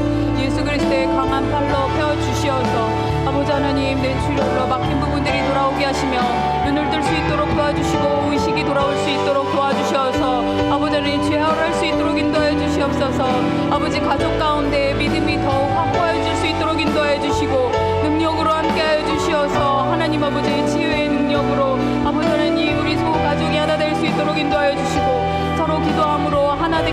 예수 그리스도의 강한 팔로 펴주시어서 아버지 하나님 뇌출혈로 막힌 부분들이 돌아오게 하시며 눈을 뜰 수 있도록 도와주시고 의식이 돌아올 수 있도록 도와주시어서 아버지 하나님 죄화할 수 있도록 인도하여 주시옵소서. 아버지 가족 가운데 믿음이 더욱 확고해질 수 있도록 인도하여 주시고 능력으로 함께하여 주시어서 하나님 아버지의 치유의 능력으로 아버지 하나님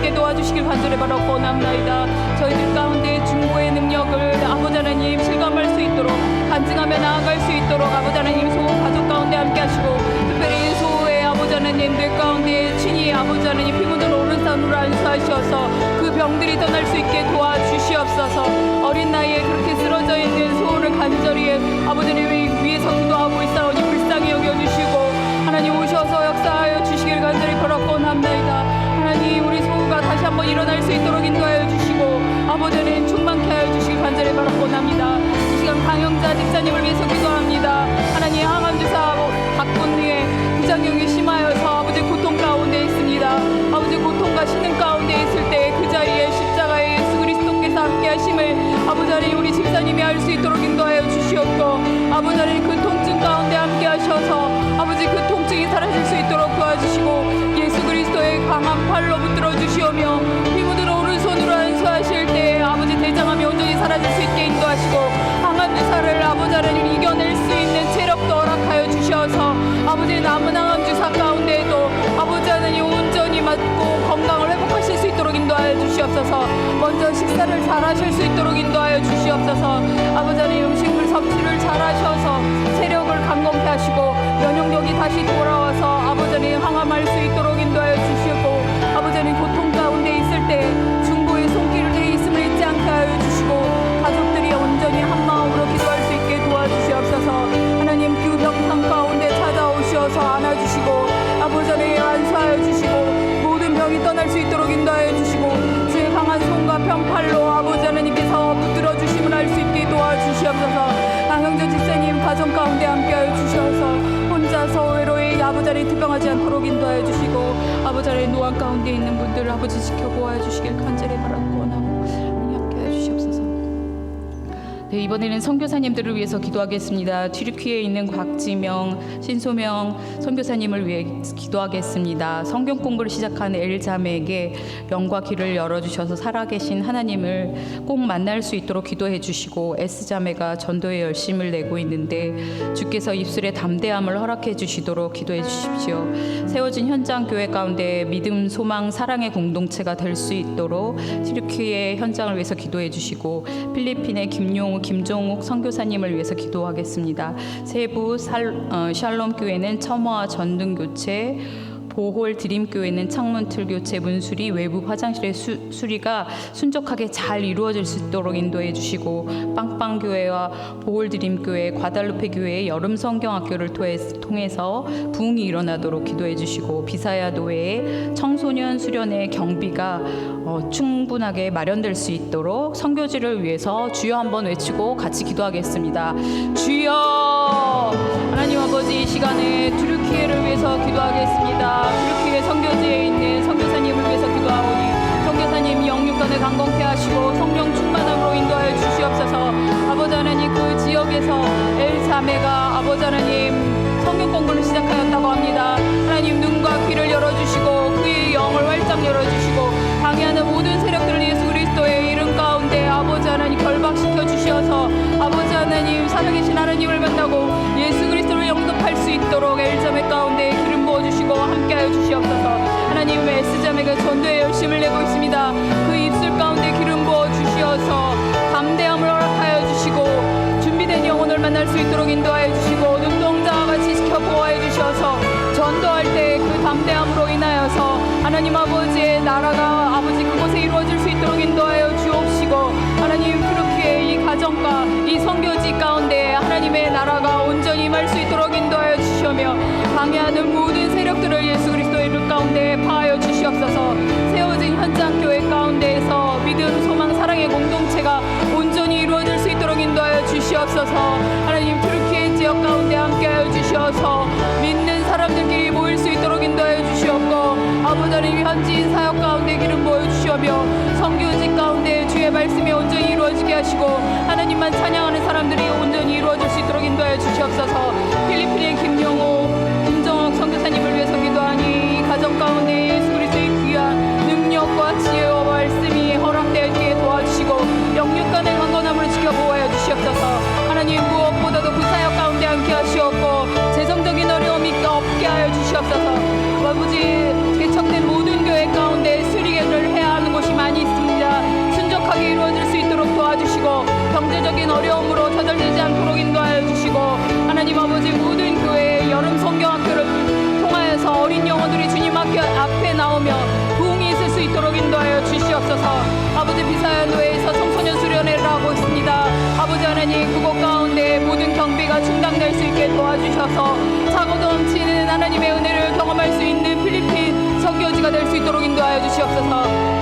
있게 도와주시길 간절히 바라고 원합니다. 저희들 가운데 중보의 능력을 아버지 하나님 실감할 수 있도록 간증하며 나아갈 수 있도록 아버지 하나님 소호 가족 가운데 함께 하시고 특별히 소호의 아버지 하나님들 가운데 친히 아버지 하나님 피묻은 오른손으로 안수하셔서 그 병들이 떠날 수 있게 도와주시옵소서. 어린 나이에 그렇게 쓰러져 있는 소호를 간절히 아버지 하나님 위에서 기도하고 있사오니 불쌍히 여겨주시고 하나님 오셔서 역사하여 주시길 간절히 바라고 원합니다. 하나님 우리 소호가 다시 한번 일어날 수 있도록 인도하여 주시고 아버지 하나님 충만케 하여 주시길 간절히 바라고 원합니다. 이 시간 강영자 집사님을 위해서 기도합니다. 하나님 항암주사 받군 후에 부작용이 심하여서 아버지 고통 가운데 있습니다. 아버지 고통과 신음 가운데 있을 때 그 자리에 십자가의 예수 그리스도께서 함께 하심을 아버지 하나님 우리 집사님이 알 수 있도록 인도하여 주시옵고 아버지 하나님 그 통증 가운데 함께 하셔서 아버지 그 통증이 사라질 수 있도록 도와주시고 예수 그리스도의 강한 팔로 붙들어 주시오며 피 묻은 오른손으로 안수하실 때 아버지 대장암이 온전히 사라질 수 있게 인도하시고 항암주사를 아버지 하나님 이겨낼 수 있는 체력도 허락하여 주셔서 아버지 남은 항암주사 가운데에도 아버지 하나님 온전히 맞고 건강을 회복하실 수 있도록 인도하여 주시옵소서. 먼저 식사를 잘 하실 수 있도록 인도하여 주시옵소서. 아버지 하나님 음식물 섭취를 잘 하셔서 체력을 강건케 하시고 면역력이 다시 돌아와서 아버지 하나님 항암할 수 있도록 인도하여 주시고 아버지 하나님 고통 가운데 있을 때 중보의 손길을 있음을 잊지 않게 하여 주시고 가족들이 온전히 한마음으로 기도할 수 있게 도와주시옵소서. 하나님 그 병상 가운데 찾아오셔서 안아주시고 아버지 하나님 안수하여 주시고 모든 병이 떠날 수 있도록 인도하여 주시고 주의 강한 손과 편팔로 아버지 하나님께서 붙들어 주심을 알 수 있게 도와주시옵소서. 강영조 집사님 가정 가운데 함께하여 주셔서 혼자서 외로이 아버지 하나님 특병하지 않도록 인도하여 주시고 아버지 하나님 노안 가운데 있는 분들 아버지 지켜보아 주시길 간절히 바라고 원하고 함께하여 주시옵소서. 네, 이번에는 선교사님들을 위해서 기도하겠습니다. 튀르키예에 있는 곽지명, 신소명 선교사님을 위해 기도하겠습니다. 성경 공부를 시작한 엘자매에게 영과 길을 열어주셔서 살아계신 하나님을 꼭 만날 수 있도록 기도해 주시고 S자매가 전도에 열심을 내고 있는데 주께서 입술에 담대함을 허락해 주시도록 기도해 주십시오. 세워진 현장 교회 가운데 믿음, 소망, 사랑의 공동체가 될 수 있도록 튀르키예 현장을 위해서 기도해 주시고 필리핀의 김종욱 선교사님을 위해서 기도하겠습니다. 세부 샬롬 교회는 첨화 전등 교체, 보홀 드림교회는 창문틀 교체, 문수리, 외부 화장실의 수리가 순적하게 잘 이루어질 수 있도록 인도해 주시고 빵빵교회와 보홀 드림교회, 과달루페 교회의 여름 성경학교를 통해서 부흥이 일어나도록 기도해 주시고 비사야 노회의 청소년 수련회 경비가 충분하게 마련될 수 있도록 선교지를 위해서 주여 한번 외치고 같이 기도하겠습니다. 주여! 하나님 아버지, 이 시간에 튀르키예를 위해서 기도하겠습니다. 튀르키예 선교지에 있는 선교사님을 위해서 기도하오니 선교사님 영육간을 강건케 하시고 성령 충만함으로 인도하여 주시옵소서. 아버지 하나님 그 지역에서 엘자매가 아버지 하나님 성경 공부를 시작하였다고 합니다. 하나님 눈과 귀를 열어주시고 그의 영을 활짝 열어주시고 방해하는 모든 세력들을 예수 그리스도의 이름 가운데 아버지 하나님 결박시켜 주시어서 아버지 하나님 살아계신 하나님을 만나고 예수 그리스도를 영접할 수 있도록 엘자매 가운데 기름 부어주시고 함께하여 주시옵소서. 하나님 S자매가 전도에 열심을 내고 있습니다. 그 입술 가운데 기름 부어주시어서 담대함을 허락하여 주시고 준비된 영혼을 만날 수 있도록 인도하여 주시고 눈동자와 같이 지켜보아해 주셔서 전도할 때 그 담대함으로 인하여서 하나님 아버지의 나라가 아버지 그곳에 이루어질 수 있도록 인도하여 주옵시고 하나님 튀르키예 이 가정과 이 선교지 가운데 하나님의 나라가 온전히 임할 수 있도록 인도하여 주시며 방해하는 모든 세력들을 예수 그리스도의 이름 가운데 파하여 주시옵소서. 세워진 현장 교회 가운데에서 믿음, 소망, 사랑의 공동체가 온전히 이루어질 수 있도록 인도하여 주시옵소서. 하나님 튀르키예 지역 가운데 함께하여 주시어서 믿는 사람들끼리 모일 수 있도록 인도하여 주시옵고 아버지 하나님 현지인 사역 가운데 기름 부어주시오며 선교지 가운데 주의 말씀이 온전히 이루어지게 하시고 하나님만 찬양하는 사람들이 온전히 이루어질 수 있도록 인도하여 주시옵소서. 필리핀의 김정옥 선교사님을 위해서 기도하니 가정 가운데 예수 그리스도의 귀한 능력과 지혜와 말씀이 허락되게 도와주시고 영육간의 강건함을 지켜보아여 주시옵소서. 하나님 무엇보다도 그 사역 가운데 함께 하시옵고 재정적인 어려움이 없게 하여 주시옵소서. 아버지 개척된 모든 교회 가운데 수리를 해 비사연로에서 청소년 수련회를 하고 있습니다. 아버지 하나님, 그곳 가운데 모든 경비가 중단될 수 있게 도와주셔서 차고 넘치는 하나님의 은혜를 경험할 수 있는 필리핀 선교지가 될 수 있도록 인도하여 주시옵소서.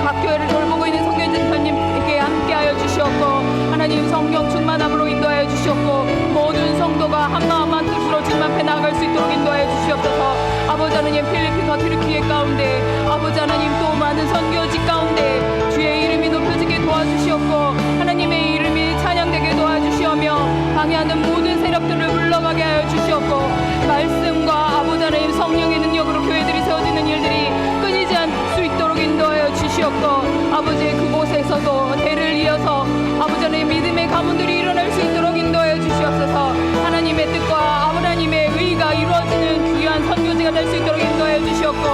각 교회를 돌보고 있는 선교지사님에게 함께하여 주시옵고, 하나님 성령 충만함으로 인도하여 주시옵고, 모든 성도가 한마음 한뜻으로 주님 앞에 나아갈 수 있도록 인도하여 주시옵소서. 아버지 하나님, 필리핀과 튀르키예 가운데 아버지 하나님 또 많은 선교지 가운데 주의 이름이 높여지게 도와주시옵고, 하나님의 이름이 찬양되게 도와주시오며, 방해하는 모든 세력들을 물러가게 하여 주시옵고, 말씀과 아버지 하나님 성령의 능력으로 교회들이 세워지는 일들이 끊이지 않을 수 있도록 인도하여 주시옵고, 아버지 그곳에서도 대를 이어서 아버지 하나님 믿음의 가문들이 일어날 수 있도록 인도하여 주시옵소서. 하나님의 뜻과 하나님의 의가 이루어지는 귀한 선교지가 될 수 있도록 인도하여 주시옵고,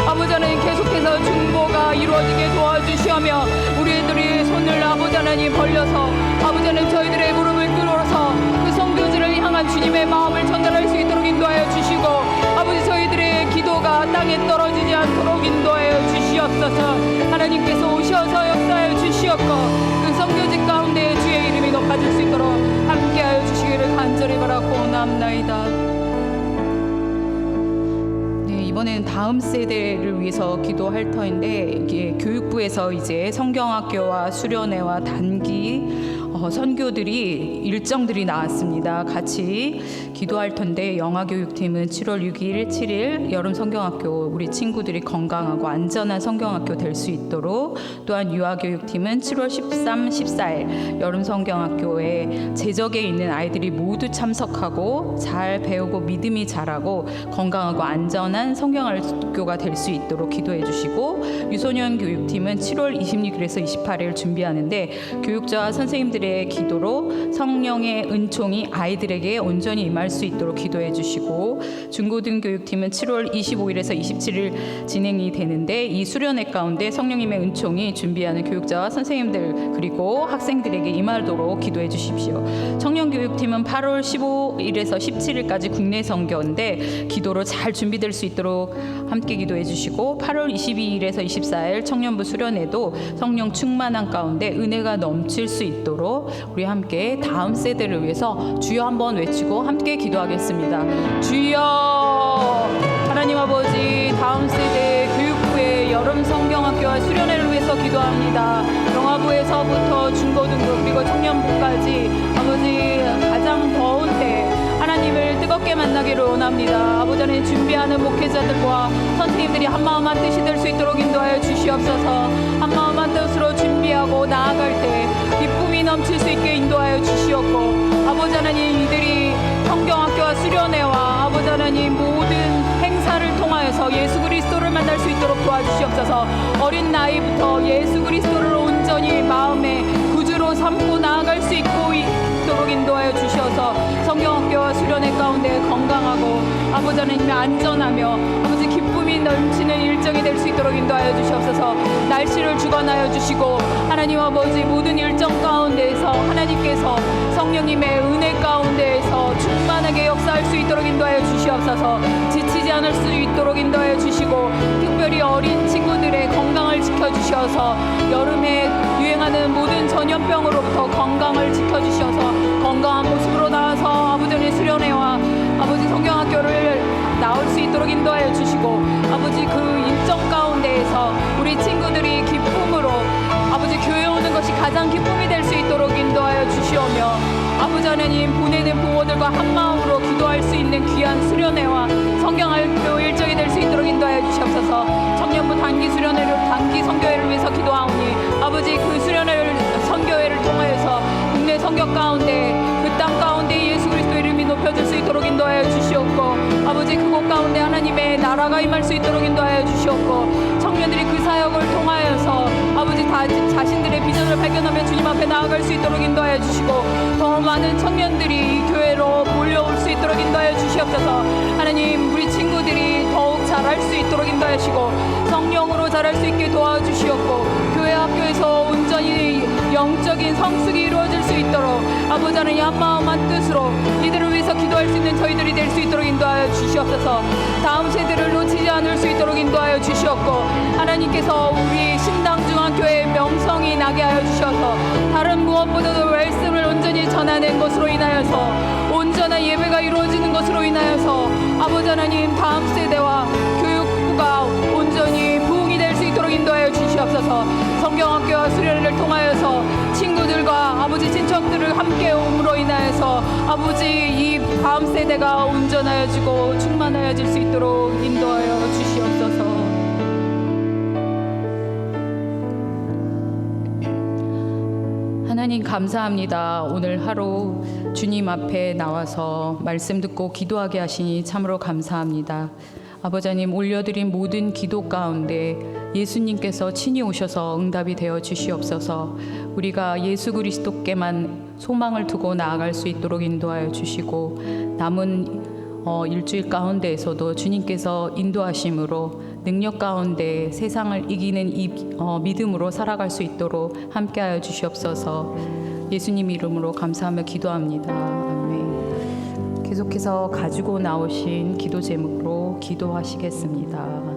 아버지 하나님 계속해서 중보가 이루어지게 도와주시오며, 우리들이 손을 아버지 하나님 벌려서 아버지 하나님 저희들의 무릎을 꿇어서 그 선교지를 향한 주님의 마음을 전달할 수 있도록 인도하여 주시고, 아버지 저희들의 기도가 땅에 떨어지지 않도록 인도하여 주시옵소서. 하나님께서 오셔서 역사하여 주시옵고, 그 선교지 가운데 주의 이름이 높아질 수 있도록 함께하여 주시기를 간절히 바라고 원합나이다. 이번에는 다음 세대를 위해서 기도할 터인데, 이게 교육부에서 이제 성경학교와 수련회와 단기 선교들이 일정들이 나왔습니다. 같이 기도할 텐데, 영아교육팀은 7월 6일, 7일 여름 성경학교 우리 친구들이 건강하고 안전한 성경학교 될 수 있도록, 또한 유아교육팀은 7월 13, 14일 여름 성경학교에 재적에 있는 아이들이 모두 참석하고 잘 배우고 믿음이 자라고 건강하고 안전한 성경학교가 될 수 있도록 기도해 주시고, 유소년 교육팀은 7월 26일에서 28일 준비하는데, 교육자와 선생님들의 기도로 성령의 은총이 아이들에게 온전히 임할 수 있도록 기도해 주시고, 중고등교육팀은 7월 25일에서 27일 진행이 되는데, 이 수련회 가운데 성령님의 은총이 준비하는 교육자와 선생님들 그리고 학생들에게 임하도록 기도해 주십시오. 청년교육팀은 8월 15일에서 17일까지 국내 선교인데, 기도로 잘 준비될 수 있도록 함께 기도해 주시고, 8월 22일에서 24일 청년부 수련회도 성령 충만한 가운데 은혜가 넘칠 수 있도록 우리 함께 다음 세대를 위해서 주여 한번 외치고 함께 기도하겠습니다. 주여. 하나님 아버지, 다음 세대 교육부의 여름 성경학교와 수련회를 위해서 기도합니다. 영아부에서부터 중고등부 그리고 청년부까지 아버지 가장 더운 때 하나님을 뜨겁게 만나기를 원합니다. 아버지 하나님, 준비하는 목회자들과 선생님들이 한마음 한뜻이 될 수 있도록 인도하여 주시옵소서. 한마음 한뜻으로 준비하고 나아갈 때 기쁨이 넘칠 수 있게 인도하여 주시옵고, 아버지 하나님 이들이 성경학교와 수련회와 아버지 하나님 모든 행사를 통하여서 예수 그리스도를 만날 수 있도록 도와주시옵소서. 어린 나이부터 예수 그리스도를 온전히 마음의 구주로 삼고 나아갈 수 있도록 인도하여 주셔서 성경학교와 수련회 가운데 건강하고 아버지 하나님 안전하며 아버지 기쁨이 넘치는 일정이 될 수 있도록 인도하여 주시옵소서. 날씨를 주관하여 주시고, 하나님 아버지 모든 일정 가운데에서 하나님께서 성령님의 은혜 가운데에서 충만하게 역사할 수 있도록 인도하여 주시옵소서. 지치지 않을 수 있도록 인도하여 주시고, 특별히 어린 친구들의 건강을 지켜주셔서 여름에 유행하는 모든 전염병으로부터 건강을 지켜주셔서 건강한 모습으로 나와서 아버지의 수련회와 아버지 성경학교를 나올 수 있도록 인도하여 주시고, 아버지 그 일정 가운데에서 우리 친구들이 기쁨으로 아버지 교회 오는 것이 가장 기쁨이 될 수 있도록 인도하여 주시오며, 아버지 하나님 보내는 부모들과 한마음으로 기도할 수 있는 귀한 수련회와 성경학교 일정이 될 수 있도록 인도하여 주시옵소서. 청년부 단기 수련회를 단기 선교회를 위해서 기도하오니, 아버지 그 수련회를 선교회를 통하여서 국내 선교 가운데 그 땅 가운데 예수 그리스도 이름이 높여질 수 있도록 인도하여 주시옵고, 아버지 그곳 가운데 하나님의 나라가 임할 수 있도록 인도하여 주시옵고, 청년들이 그 사역을 통하여서 아버지 다 자신들의 비전을 발견하며 주님 앞에 나아갈 수 있도록 인도하여 주시고, 더 많은 청년들이 교회로 몰려올 수 있도록 인도하여 주시옵소서. 하나님 우리 친구들이 더욱 잘할 수 있도록 인도하여 주시고, 성령으로 잘할 수 있게 도와주시옵고, 교회 학교에서 온전히 영적인 성숙이 이루어질 수 있도록 아버지 하나님 한마음 한뜻으로 이들을 위해서 기도할 수 있는 저희들이 될 수 있도록 인도하여 주시옵소서. 다음 세대를 놓치지 않을 수 있도록 인도하여 주시옵고, 하나님께서 우리 신당중앙교회의 명성이 나게 하여 주시옵소서. 아버지 하나님, 다음 세대와 교육부가 온전히 부흥이 될 수 있도록 인도하여 주시옵소서. 성경학교와 수련회를 통하여서 친구들과 아버지 친척들을 함께 옴으로 인하여서 아버지 이 다음 세대가 온전하여지고 충만하여질 수 있도록 인도하여 주시옵소서. 하나님 감사합니다. 오늘 하루 주님 앞에 나와서 말씀 듣고 기도하게 하시니 참으로 감사합니다. 아버지 하나님, 올려드린 모든 기도 가운데 예수님께서 친히 오셔서 응답이 되어 주시옵소서. 우리가 예수 그리스도께만 소망을 두고 나아갈 수 있도록 인도하여 주시고, 남은 일주일 가운데에서도 주님께서 인도하심으로 능력 가운데 세상을 이기는 믿음으로 살아갈 수 있도록 함께하여 주시옵소서. 예수님 이름으로 감사하며 기도합니다. 아멘. 계속해서 가지고 나오신 기도 제목으로 기도하시겠습니다.